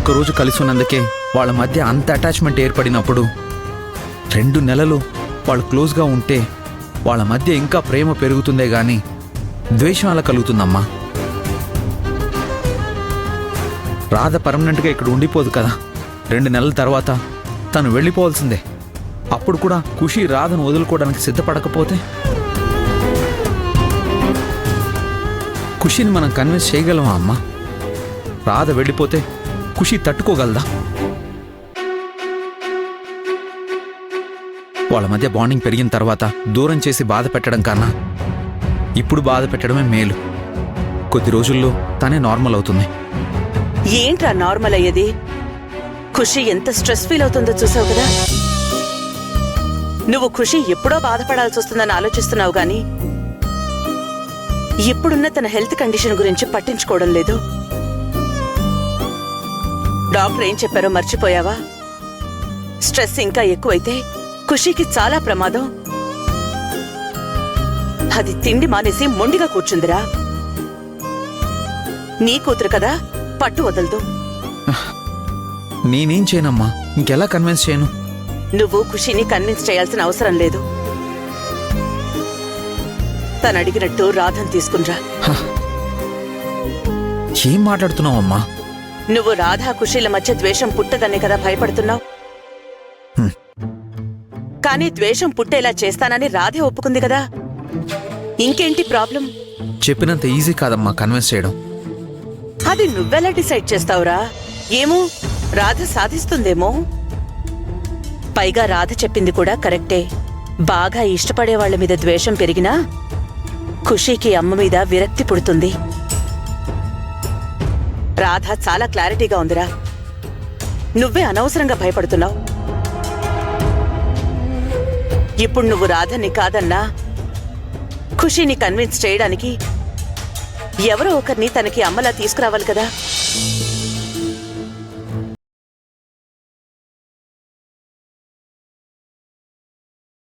ఒక్కరోజు కలిసి ఉన్నందుకే వాళ్ళ మధ్య అంత అటాచ్మెంట్ ఏర్పడినప్పుడు 2 నెలలు వాళ్ళు క్లోజ్గా ఉంటే వాళ్ళ మధ్య ఇంకా ప్రేమ పెరుగుతుందే గాని ద్వేషం అలా కలుగుతుందమ్మా. రాధ పర్మనెంట్గా ఇక్కడ ఉండిపోదు కదా. 2 నెలల తర్వాత తను వెళ్ళిపోవాల్సిందే. అప్పుడు కూడా ఖుషి రాధను వదులుకోవడానికి సిద్ధపడకపోతే ఖుషిని మనం కన్విన్స్ చేయగలమా అమ్మా? రాధ వెళ్ళిపోతే ఖుషి తట్టుకోగలదా? వాళ్ళ మధ్య బాండింగ్ పెరిగిన తర్వాత దూరం చేసి బాధ పెట్టడం కన్నా ఇప్పుడు బాధ పెట్టడమే మేలు. కొద్ది రోజుల్లో తనే నార్మల్ అవుతుంది. ఏంట్రా నార్మల్ అయ్యేది? ఖుషి ఎంత స్ట్రెస్ ఫీల్ అవుతుందో చూసావు కదా. నువ్వు ఖుషి ఎప్పుడో బాధపడాల్సి వస్తుందని ఆలోచిస్తున్నావు గాని ఇప్పుడున్న తన హెల్త్ కండిషన్ గురించి పట్టించుకోవడం లేదు. డాక్టర్ ఏం చెప్పారో మర్చిపోయావా? స్ట్రెస్ ఇంకా ఎక్కువైతే ఖుషీకి చాలా ప్రమాదం. అది తిండి మానేసి మొండిగా కూర్చుందిరా. నీ కూతురు కదా, పట్టు వదలదు. నేనేం చేయనమ్మా, ఇంకెలా కన్విన్స్ చేయను? నువ్వు ఖుషిని కన్విన్స్ చేయాల్సిన అవసరం లేదు. తను అడిగినట్టు రాధను తీసుకునిరా. ఏం మాట్లాడుతున్నావమ్మా? నువ్వు రాధా ఖుషీల మధ్య ద్వేషం పుట్టదనే కదా భయపడుతున్నావు. కానీ ద్వేషం పుట్టేలా చేస్తానని రాధే ఒప్పుకుంది కదా. ఇంకేంటి ప్రాబ్లం? చెప్పినంత ఈజీ కాదమ్మా కన్విన్స్ చేయడం. అది నువ్వెలా డిసైడ్ చేస్తావురా? ఏమో, రాధ సాధిస్తుందేమో. పైగా రాధ చెప్పింది కూడా కరెక్టే. బాగా ఇష్టపడే వాళ్ల మీద ద్వేషం పెరిగినా ఖుషీకి అమ్మ మీద విరక్తి పుడుతుంది. రాధ చాలా క్లారిటీగా ఉందిరా. నువ్వే అనవసరంగా భయపడుతున్నావు. ఇప్పుడు నువ్వు రాధని కాదన్నా ఖుషీని కన్విన్స్ చేయడానికి ఎవరో ఒకరిని తనకి అమ్మలా తీసుకురావాలి కదా.